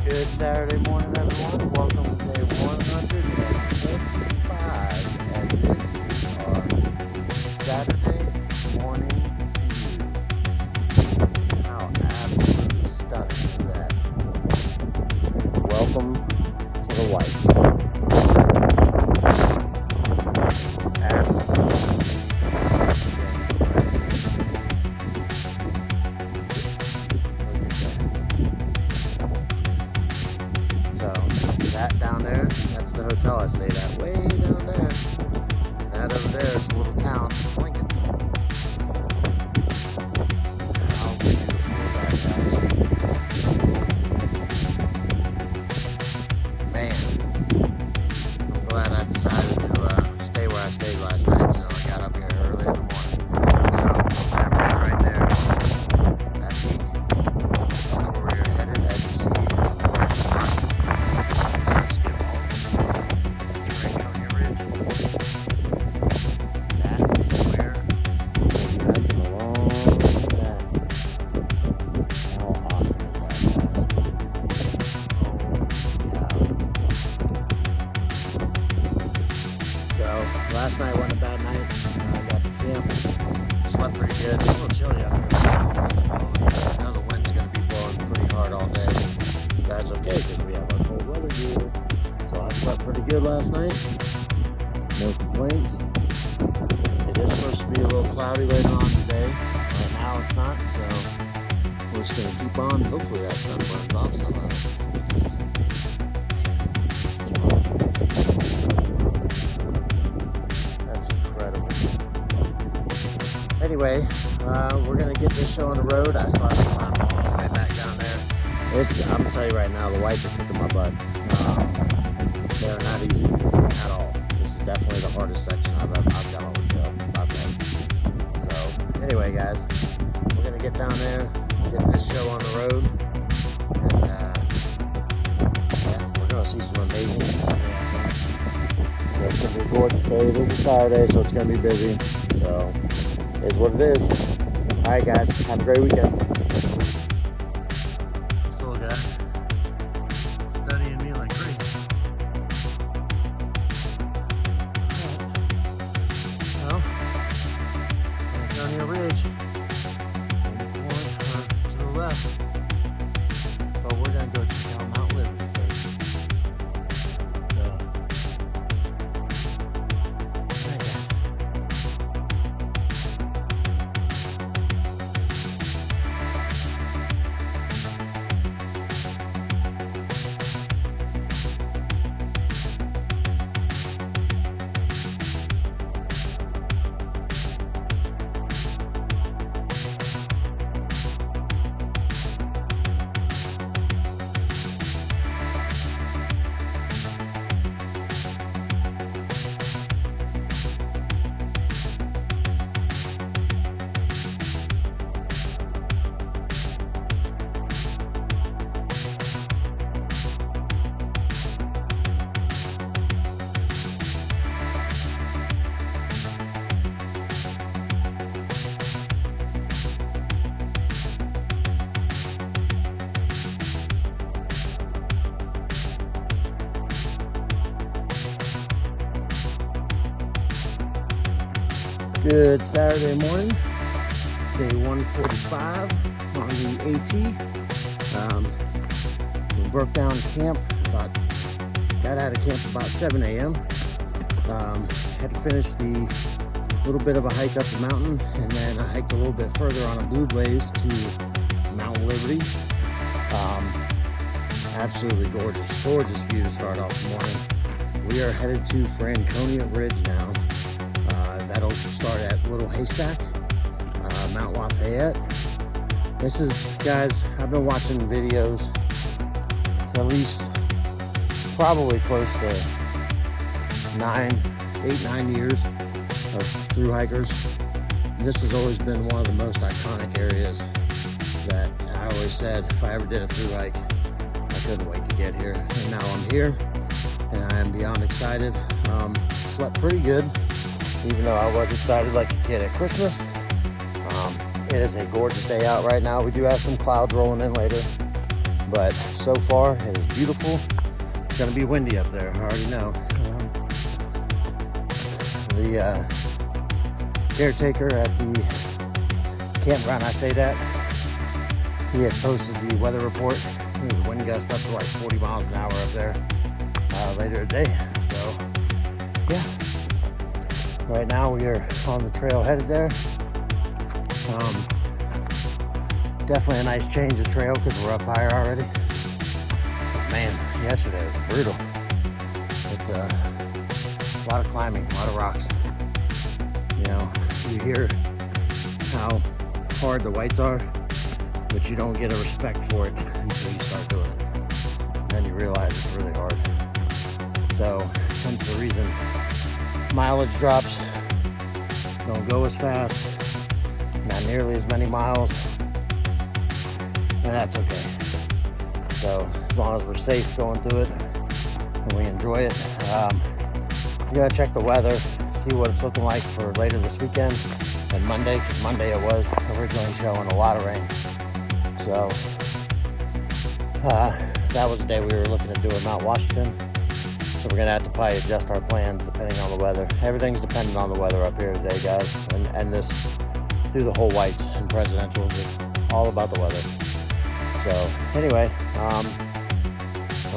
Good Saturday morning, everyone. Welcome to day 125, and this is our Saturday morning view. How absolutely stunning is that? Welcome to the Whites. Absolutely incredible. Look at that. So, that down there, that's the hotel I stayed at, way down there. And that over there is a little town, Lincoln. How beautiful is that, guys? Man, I'm glad I decided to stay where I stayed last night, so I got up here early in the morning. So, that road right there, that peak, that's where we are headed, as you see. Let's skip all of them. That's Franconia Ridge. That is where that belongs. How awesome is that, guys? So last night wasn't a bad night. I got to camp, slept pretty good. It's a little chilly up here. I know the wind's going to be blowing pretty hard all day. But that's okay because we have our cold weather gear. So I slept pretty good last night. No complaints. It is supposed to be a little cloudy later on today. Right now it's not, so we're just going to keep on. Hopefully that sun burns off some of it. That's incredible. Anyway, we're going to get this show on the road. I still have to climb all the way back down there. I'm going to tell you right now, the Whites are kicking my butt. They're not easy at all. This is definitely the hardest section I've done on the show. So, anyway, guys, we're going to get down there, get this show on the road, and yeah, we're going to see some amazing history, I think. So it's going to be a gorgeous day. It is a Saturday, so it's going to be busy. So, it is what it is. All right, guys, have a great weekend. This little guy studying me like crazy. Well, Franconia Ridge, on the point to the left, but we're gonna go check out Mount Liberty first. So, alright, guys. Good Saturday morning, day 145 on the AT. We broke down camp, got out of camp about 7 a.m. Had to finish the little bit of a hike up the mountain, and then I hiked a little bit further on a Blue Blaze to Mount Liberty. Absolutely gorgeous view to start off the morning. We are headed to Franconia Ridge now. That'll start at Little Haystack, Mount Lafayette. This is, guys, I've been watching videos. It's at least probably close to 8, 9 years of thru hikers. And this has always been one of the most iconic areas that I always said if I ever did a thru hike, I couldn't wait to get here. And now I'm here, and I am beyond excited. Slept pretty good, even though I was excited like a kid at Christmas. It is a gorgeous day out right now. We do have some clouds rolling in later, but so far it is beautiful. It's going to be windy up there, I already know. The caretaker at the campground I stayed at, he had posted the weather report. There was a wind gust up to like 40 miles an hour up there later today. So yeah, right now we are on the trail headed there. Definitely a nice change of trail because we're up higher already. Because man, yesterday was brutal. It's a lot of climbing, a lot of rocks. You know, you hear how hard the whites are, but you don't get a respect for it until you start doing it. And then you realize it's really hard. So, hence the reason mileage drops, don't go as fast, not nearly as many miles, and that's okay. So, as long as we're safe going through it and we enjoy it, you gotta check the weather, see what it's looking like for later this weekend and Monday, because Monday it was originally showing a lot of rain. So that was the day we were looking at doing Mount Washington. So we're gonna have to probably adjust our plans depending on the weather. Everything's dependent on the weather up here today, guys. And this through the whole whites and presidentials, it's all about the weather. So anyway, I'm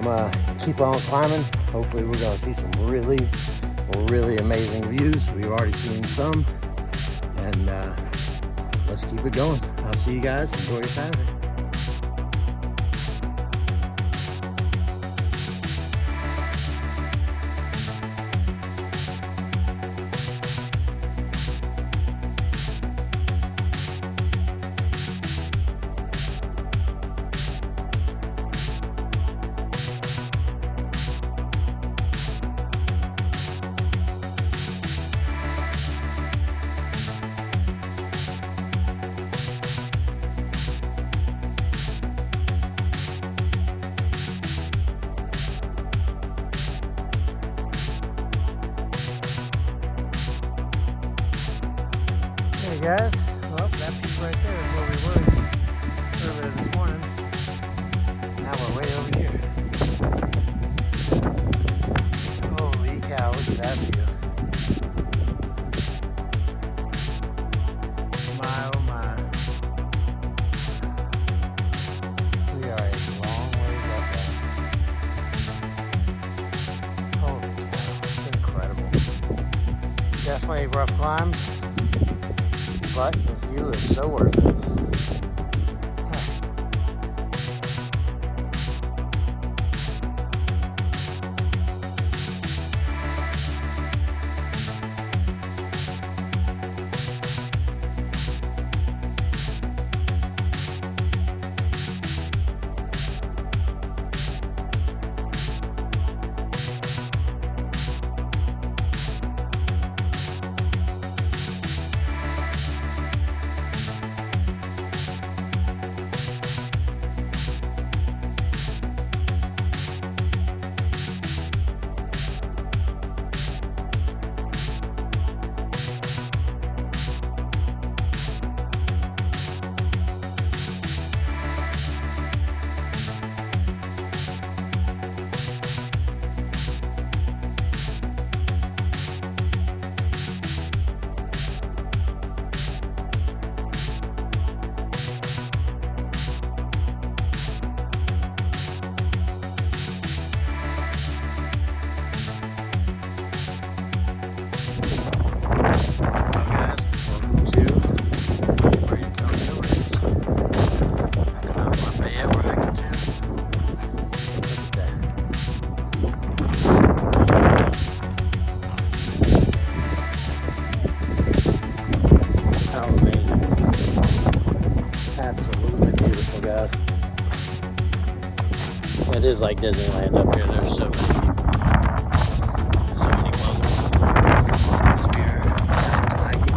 gonna keep on climbing. Hopefully we're gonna see some really amazing views. We've already seen some, and let's keep it going. I'll see you guys. Enjoy your Saturday. Hey guys, well, that peak right there is where we were earlier this morning. Now we're way over here. Holy cow, look at that view. My oh my. We are a long ways up, guys. Holy cow, it's incredible. Definitely rough climbs, but the view is so worth it. Absolutely beautiful, guys. It is like Disneyland up here. There's so many people, so many levels. As we are hiking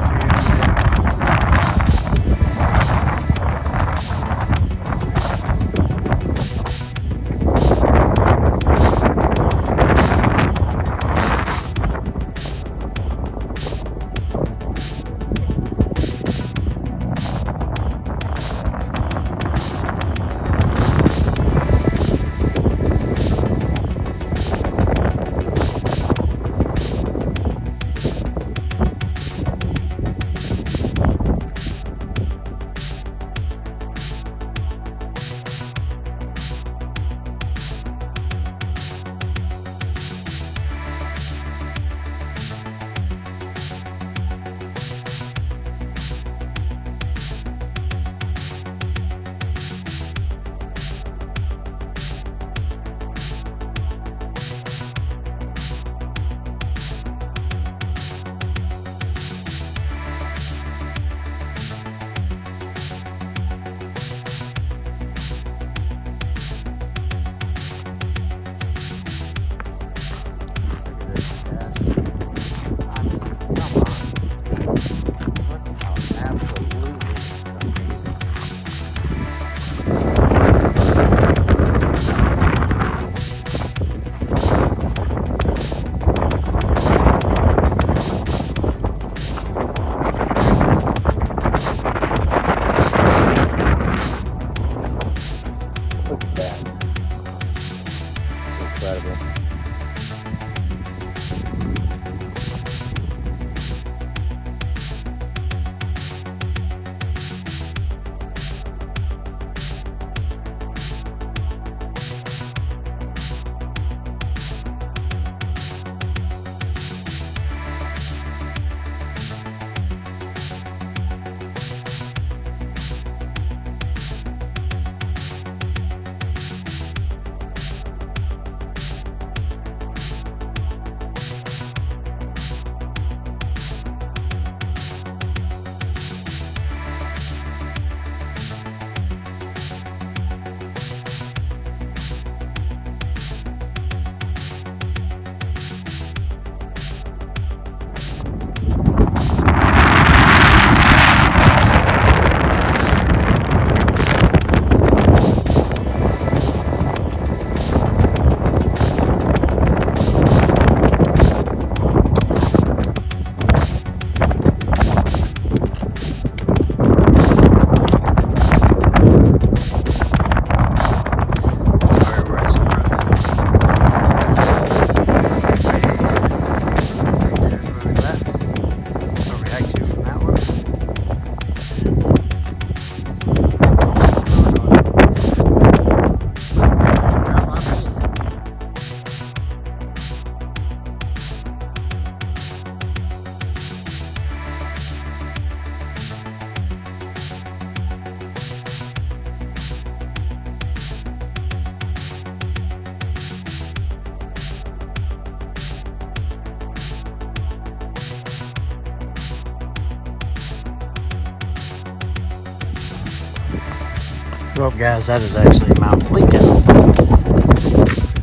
Well, guys, that is actually Mount Lincoln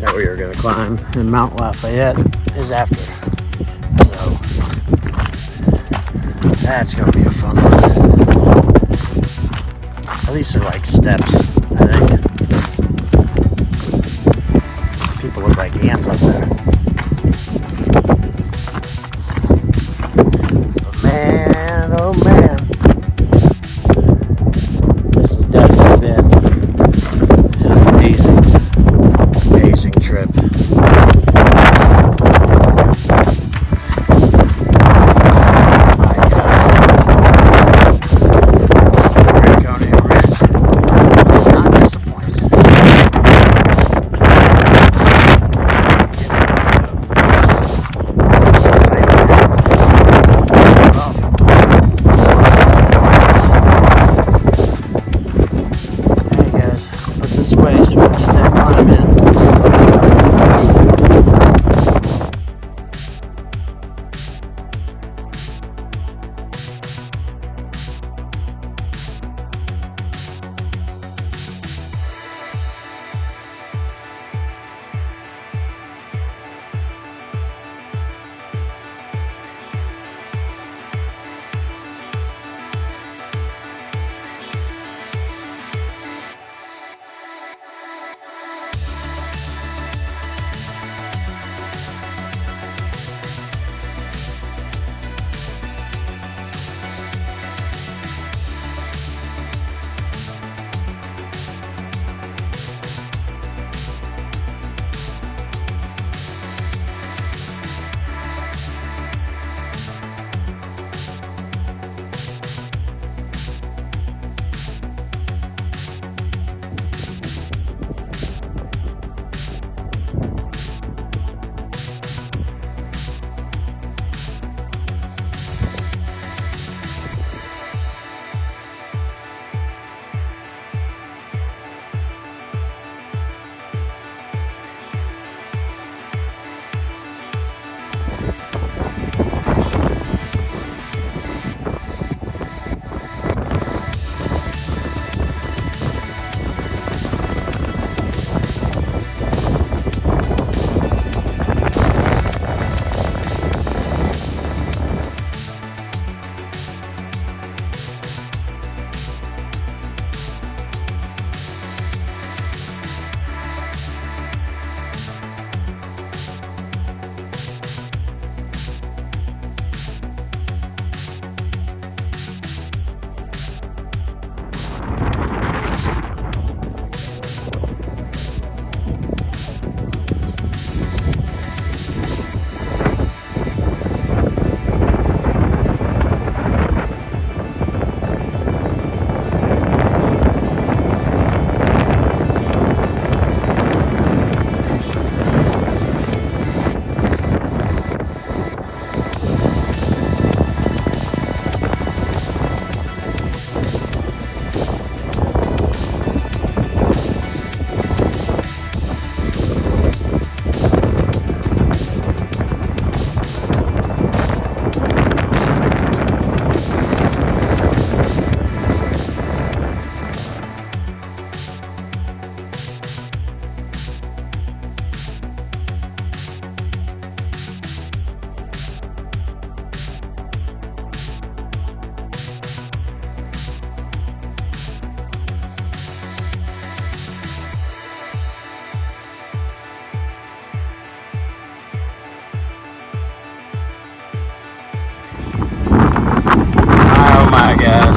that we are going to climb, and Mount Lafayette is after. So that's going to be a fun one. At least they're like steps, I think. People look like ants up there. But man, oh man, this has definitely been an amazing trip. My God, Franconia Ridge does not disappoint. Hey guys, put this away so we can get that climb in. Oh my guys,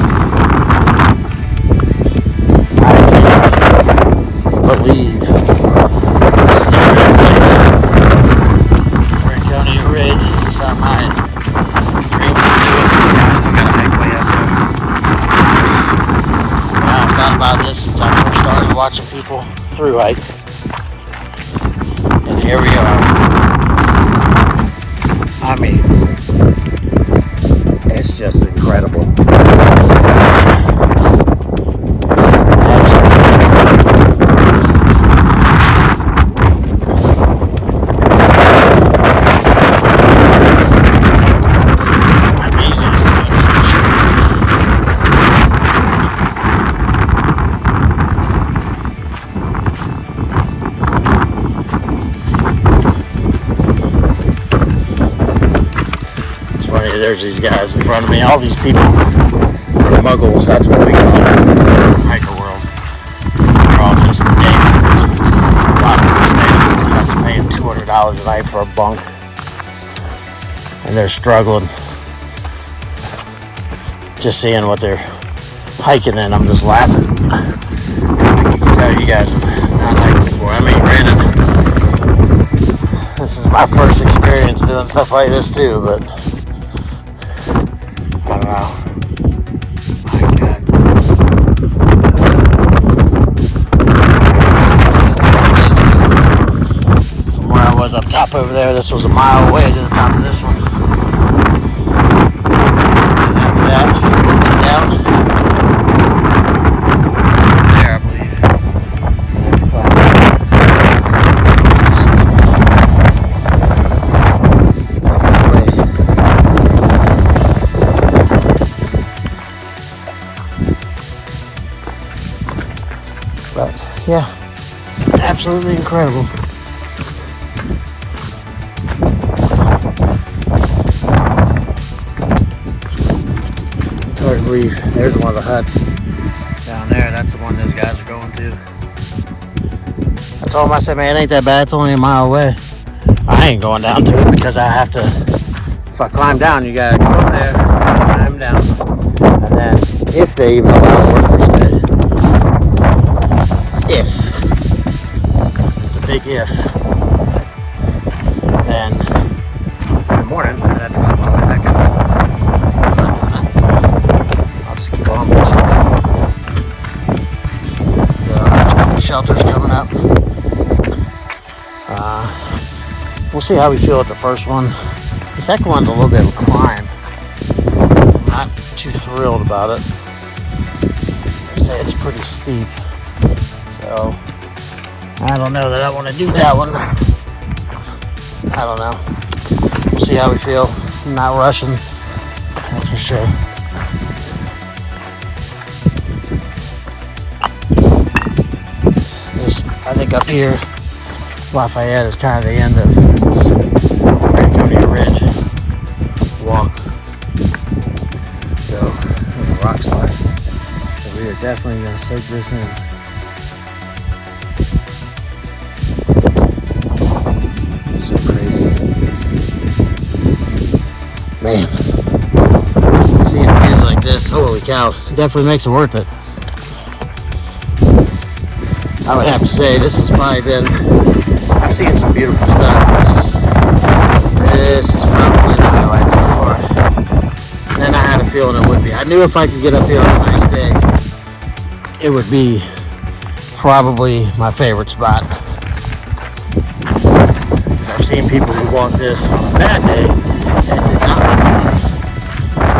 I can't believe this is a real place. Franconia Ridge is something I had dreamed of doing. I still gotta make way up there. But I've thought about this since I first started watching people through hike. And here we are. I mean, it's just incredible. there's these guys in front of me. All these people are muggles. That's what we call them in the hiker world. They're all just neighbors. A lot of them stay have to pay $200 a night for a bunk, and they're struggling. Just seeing what they're hiking in, I'm just laughing. You can tell you guys have not hiked before. I mean, granted, this is my first experience doing stuff like this too, but I don't know. My God. From where I was up top over there, this was a mile away to the top of this one. And after that, down there, I believe. But yeah, absolutely incredible. It's hard to believe. There's one of the huts down there. That's the one those guys are going to. I told him, I said, man, it ain't that bad. It's only a mile away. I ain't going down to it because I have to. If I climb down, you gotta go up there, climb down, and then if they even allow workers to. If it's a big if, then in the morning I'd have to climb all the way back up. I'm not doing that. I'll just keep on pushing. So there's a couple shelters coming up. We'll see how we feel at the first one. The second one's a little bit of a climb. I'm not too thrilled about it. They say it's pretty steep. So, I don't know that I want to do that one. I don't know. We'll see how we feel. I'm not rushing, that's for sure. This, I think up here, Lafayette is kind of the end of this Franconia Ridge walk. So, there's a rock slide. So we are definitely going to soak this in. So crazy. Man. Seeing views like this, holy cow, definitely makes it worth it. I would have to say this has probably been, I've seen some beautiful stuff, but this is probably the highlight so far. And I had a feeling it would be. I knew if I could get up here on a nice day, it would be probably my favorite spot. I've seen people who walk this on a bad day and did not like it.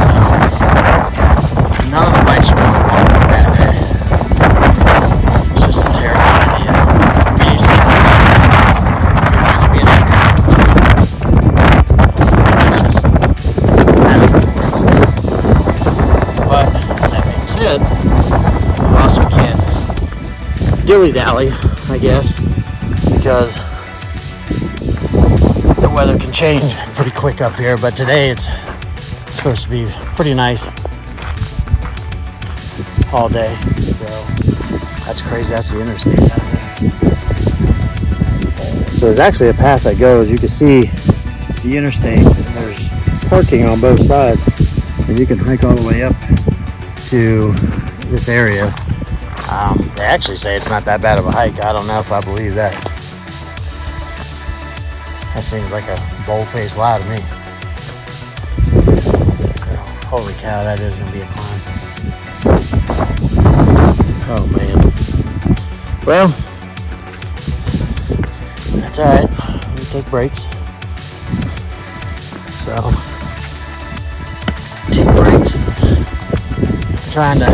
So, none of the bikes are going to walk on a bad day. It's just a terrible idea. I mean, you see things like being up here. It's just asking for it. But, that being said, you also can't dilly-dally, I guess, because the weather can change pretty quick up here, but today it's supposed to be pretty nice all day. So that's crazy. That's the interstate down there. So there's actually a path that goes. You can see the interstate. There's parking on both sides, and you can hike all the way up to this area. They actually say it's not that bad of a hike. I don't know if I believe that. That seems like a bold-faced lie to me. Holy cow, that is going to be a climb. Oh, man. Well, that's alright. We take breaks. So, take breaks. I'm trying to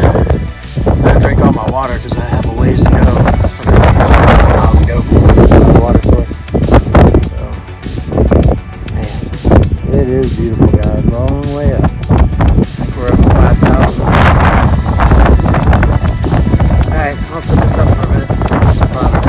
not drink all my water because I have a ways to go. I still got 5 miles to go to the water source. It is beautiful, guys. Long way up. I think we're up to 5,000. Alright, I'll put this up for a minute. Get some cloud.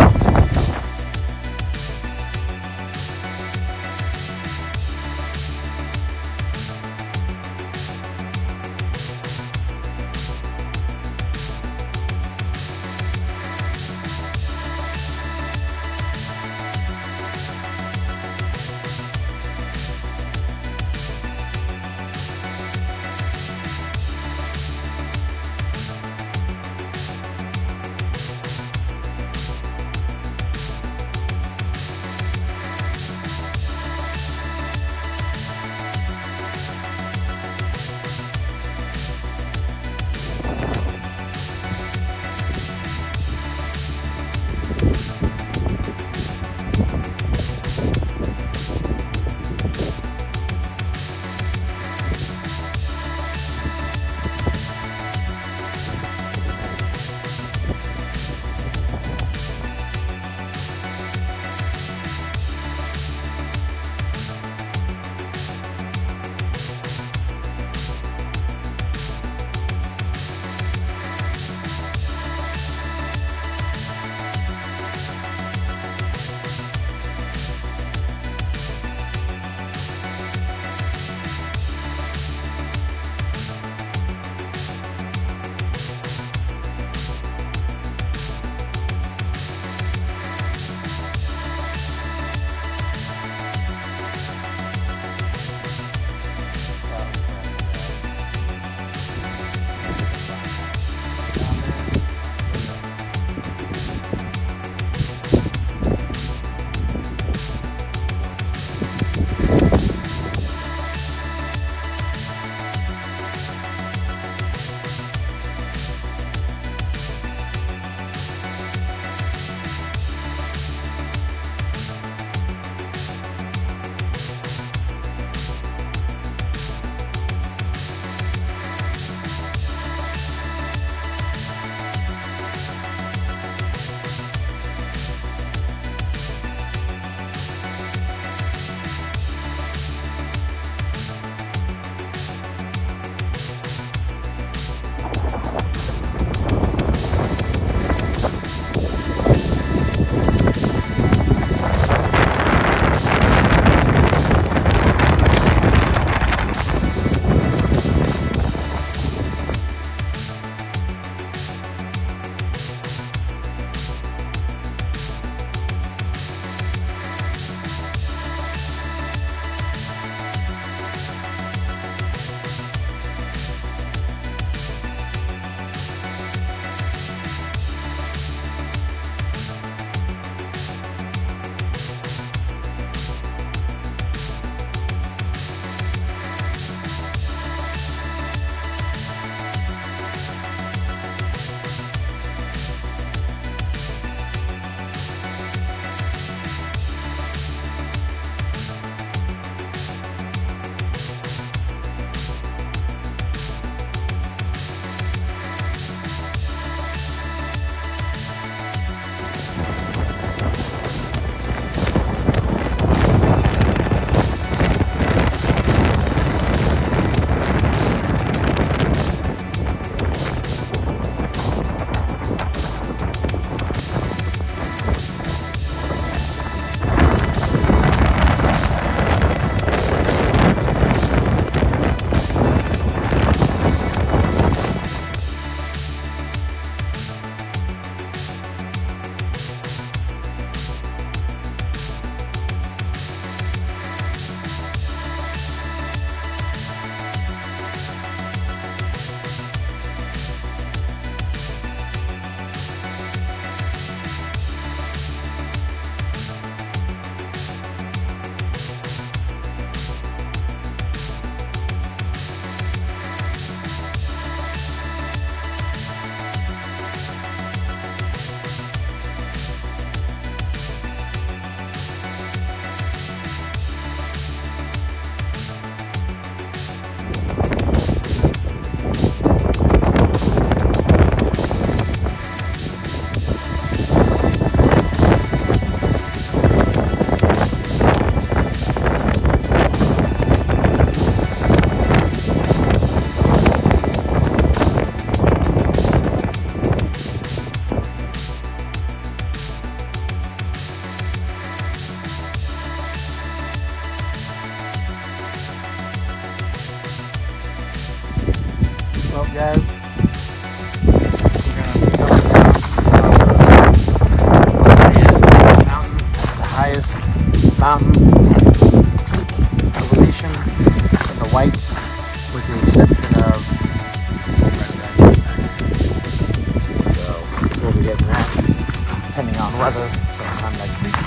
Well, guys, we're going to be coming down the mountain. That's the highest mountain peak elevation in the Whites, with the exception of so we'll be hitting that, depending on weather, sometime next week.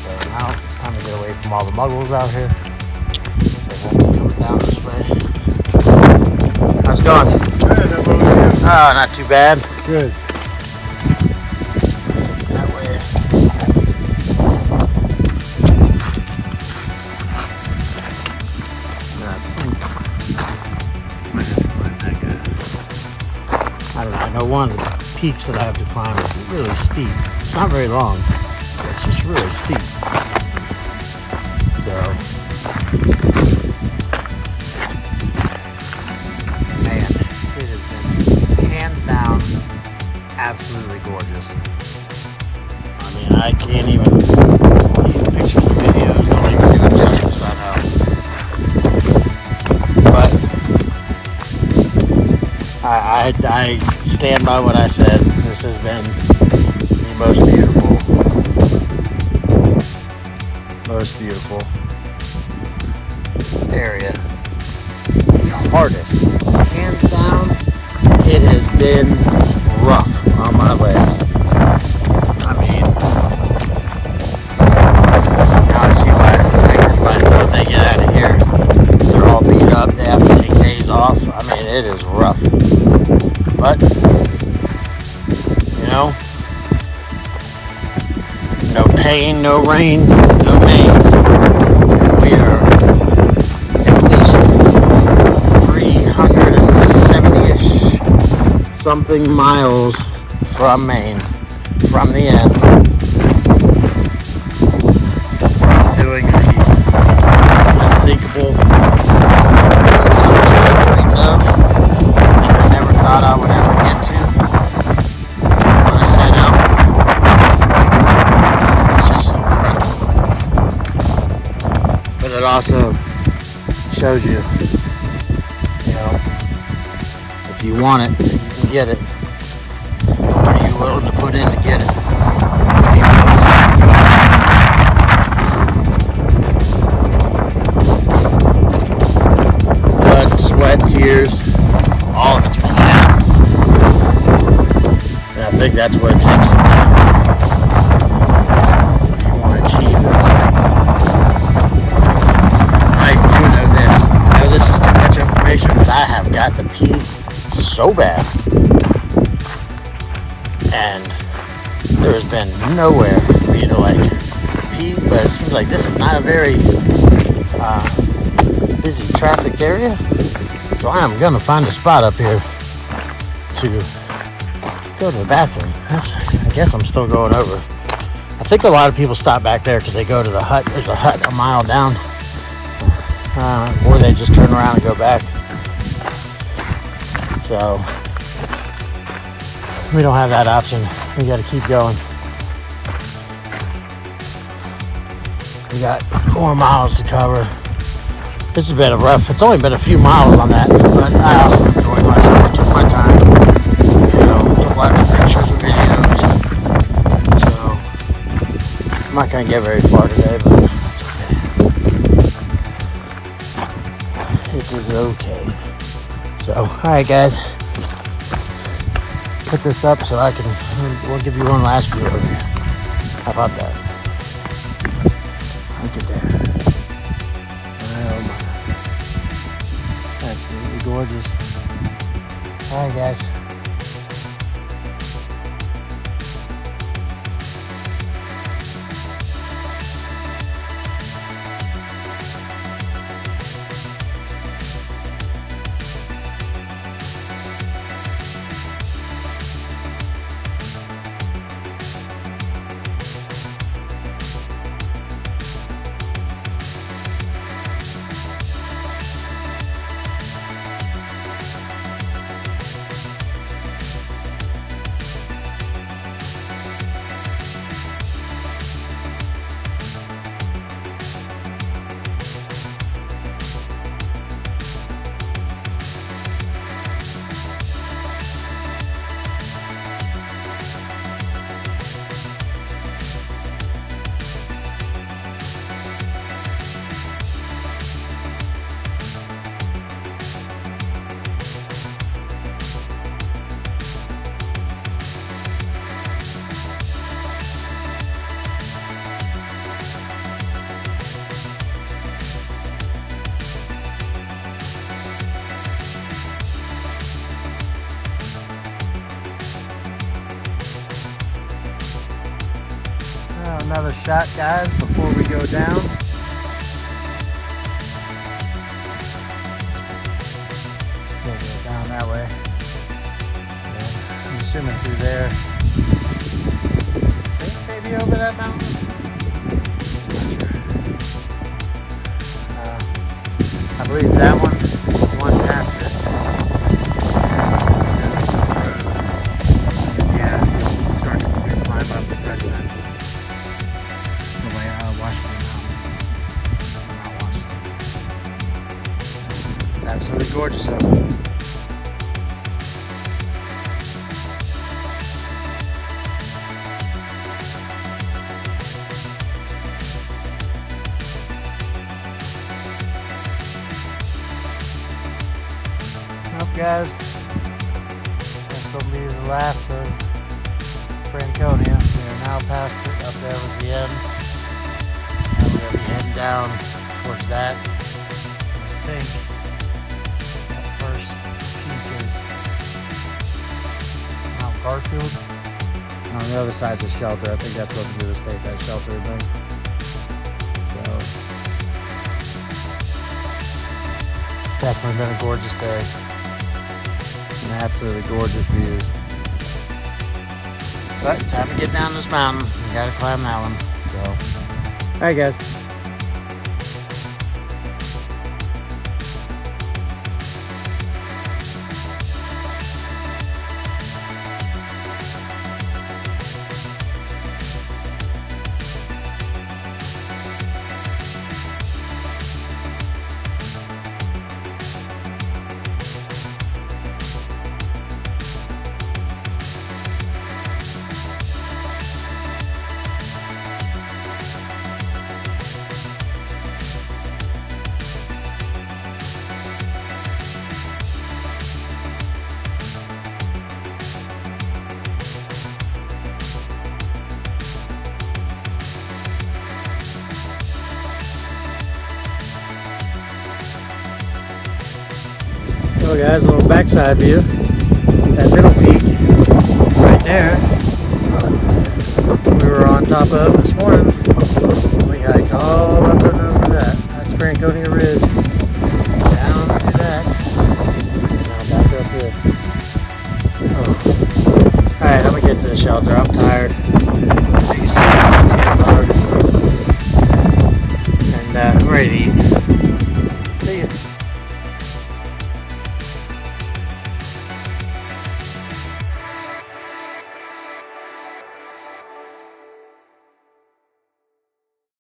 So now it's time to get away from all the muggles out here. They won't be coming down this way. How's it going? Good, how about you? Oh, not too bad. Good. That way one of the peaks that I have to climb. It's really steep. It's not very long, but it's just really steep. So, man, it has been hands down absolutely gorgeous. I mean, I can't even, these pictures and videos don't even do it justice, I know. But I stand by what I said. This has been the most beautiful area. The hardest, hands down. It has been rough on my legs. I mean, now I see why hikers by the time they get out of here, they're all beat up. They have to take days off. I mean, it is rough. But, you know, no pain, no rain, no pain. We are at least 370-ish something miles from Maine, from the end. Doing the unthinkable, something I dreamed of, and I never thought I would ever get to. When I set out, it's just incredible. But it also shows you, you know, if you want it, you can get it. What are you willing to put in to get it? Blood, sweat, tears, all of it's been shed. And I think that's what it takes sometimes. If you want to achieve those things. I do know this. I know this is too much information, but I have got to pee so bad. And there has been nowhere for you to like pee, but it seems like this is not a very busy traffic area. So I am gonna find a spot up here to go to the bathroom. I guess I'm still going over. I think a lot of people stop back there because they go to the hut. There's a hut a mile down, or they just turn around and go back. So we don't have that option. We got to keep going. We got more miles to cover. This has been a rough. It's only been a few miles on that, but I also enjoyed myself. Took my time. You know, took lots of pictures and videos. So I'm not gonna get very far today, but it's okay. It is okay. So, all right, guys. Put this up so I can. We'll give you one last view of it. How about that? Look at that. Absolutely gorgeous. All right, guys. Another shot, guys, before we go down. We'll go down that way. And assuming through there. I think maybe over that mountain. Not sure. I believe that one is one past it. Yeah, start to climb up the presidential. The way Washington Mountain. Not Washington. It's absolutely gorgeous out there. Well, guys, that's going to be the last of Franconia. We are now past it. Up there was the end. Now we're going to be heading down towards that. I think that first peak is Mount Garfield. And on the other side's a shelter. I think that's what the real estate, that shelter thing. So Definitely been a gorgeous day. absolutely gorgeous views. But time to get down this mountain. We gotta climb that one. So, Alright guys. Well guys, a little backside view. That middle peak right there we were on top of this morning. We hiked all up and over that. That's Franconia Ridge. Down to that. Now back up here. Oh. Alright, I'm gonna get to the shelter. I'm tired. As you can see, the sun's getting lower. And I'm ready to eat.